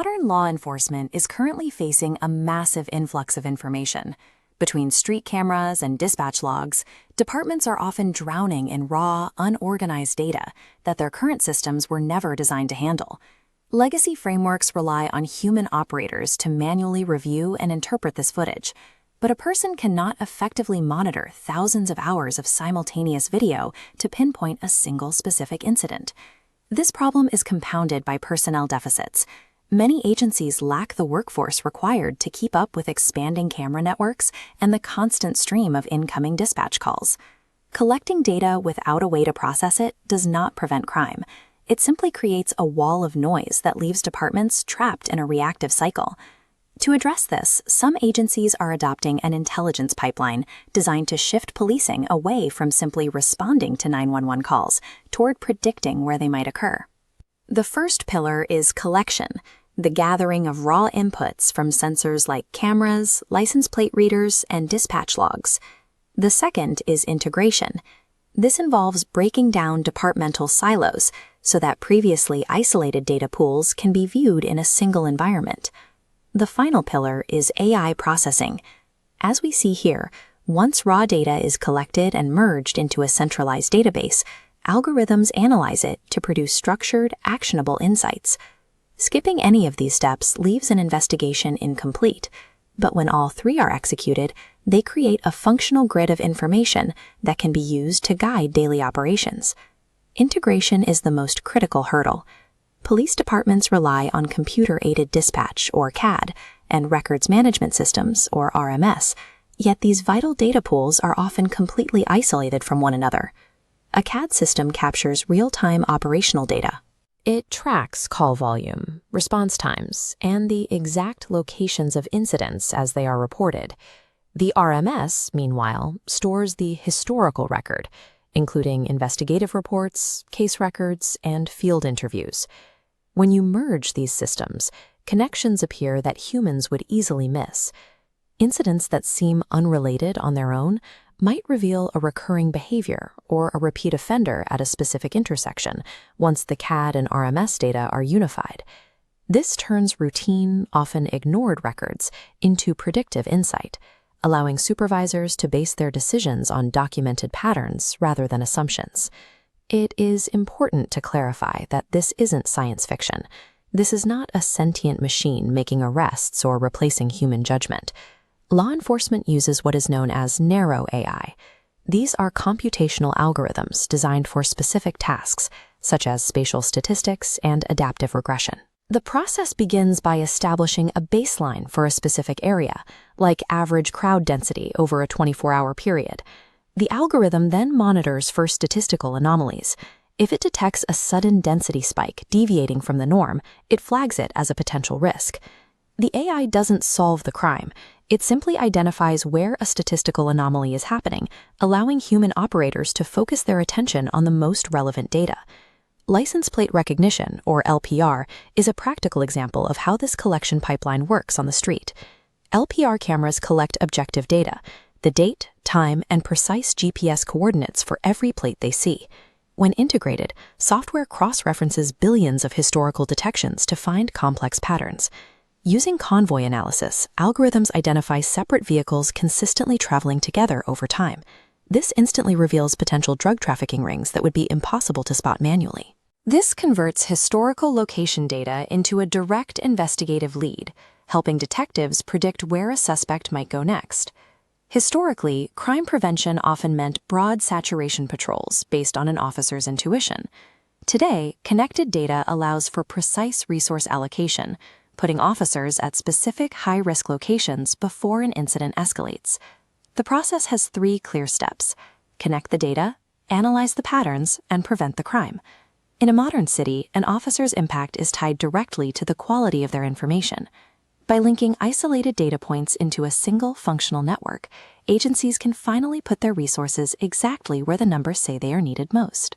Modern law enforcement is currently facing a massive influx of information. Between street cameras and dispatch logs, departments are often drowning in raw, unorganized data that their current systems were never designed to handle. Legacy frameworks rely on human operators to manually review and interpret this footage, but a person cannot effectively monitor thousands of hours of simultaneous video to pinpoint a single specific incident. This problem is compounded by personnel deficits. Many agencies lack the workforce required to keep up with expanding camera networks and the constant stream of incoming dispatch calls. Collecting data without a way to process it does not prevent crime. It simply creates a wall of noise that leaves departments trapped in a reactive cycle. To address this, some agencies are adopting an intelligence pipeline designed to shift policing away from simply responding to 911 calls toward predicting where they might occur. The first pillar is collection, the gathering of raw inputs from sensors like cameras, license plate readers, and dispatch logs. The second is integration. This involves breaking down departmental silos so that previously isolated data pools can be viewed in a single environment. The final pillar is AI processing. As we see here, once raw data is collected and merged into a centralized database, algorithms analyze it to produce structured, actionable insights. Skipping any of these steps leaves an investigation incomplete, but when all three are executed, they create a functional grid of information that can be used to guide daily operations. Integration is the most critical hurdle. Police departments rely on computer-aided dispatch, or CAD, and records management systems, or RMS, yet these vital data pools are often completely isolated from one another. A CAD system captures real-time operational data. It tracks call volume, response times, and the exact locations of incidents as they are reported. The RMS, meanwhile, stores the historical record, including investigative reports, case records, and field interviews. When you merge these systems, connections appear that humans would easily miss. Incidents that seem unrelated on their own might reveal a recurring behavior or a repeat offender at a specific intersection once the CAD and RMS data are unified. This turns routine, often ignored records into predictive insight, allowing supervisors to base their decisions on documented patterns rather than assumptions. It is important to clarify that this isn't science fiction. This is not a sentient machine making arrests or replacing human judgment. Law enforcement uses what is known as narrow AI. These are computational algorithms designed for specific tasks, such as spatial statistics and adaptive regression. The process begins by establishing a baseline for a specific area, like average crowd density over a 24-hour period. The algorithm then monitors for statistical anomalies. If it detects a sudden density spike deviating from the norm, it flags it as a potential risk. The AI doesn't solve the crime. It simply identifies where a statistical anomaly is happening, allowing human operators to focus their attention on the most relevant data. License plate recognition, or LPR, is a practical example of how this collection pipeline works on the street. LPR cameras collect objective data, the date, time, and precise GPS coordinates for every plate they see. When integrated, software cross-references billions of historical detections to find complex patterns. Using convoy analysis, algorithms identify separate vehicles consistently traveling together over time. This instantly reveals potential drug trafficking rings that would be impossible to spot manually. This converts historical location data into a direct investigative lead, helping detectives predict where a suspect might go next. Historically, crime prevention often meant broad saturation patrols based on an officer's intuition. Today, connected data allows for precise resource allocation, putting officers at specific high-risk locations before an incident escalates. The process has 3 clear steps: connect the data, analyze the patterns, and prevent the crime. In a modern city, an officer's impact is tied directly to the quality of their information. By linking isolated data points into a single functional network, agencies can finally put their resources exactly where the numbers say they are needed most.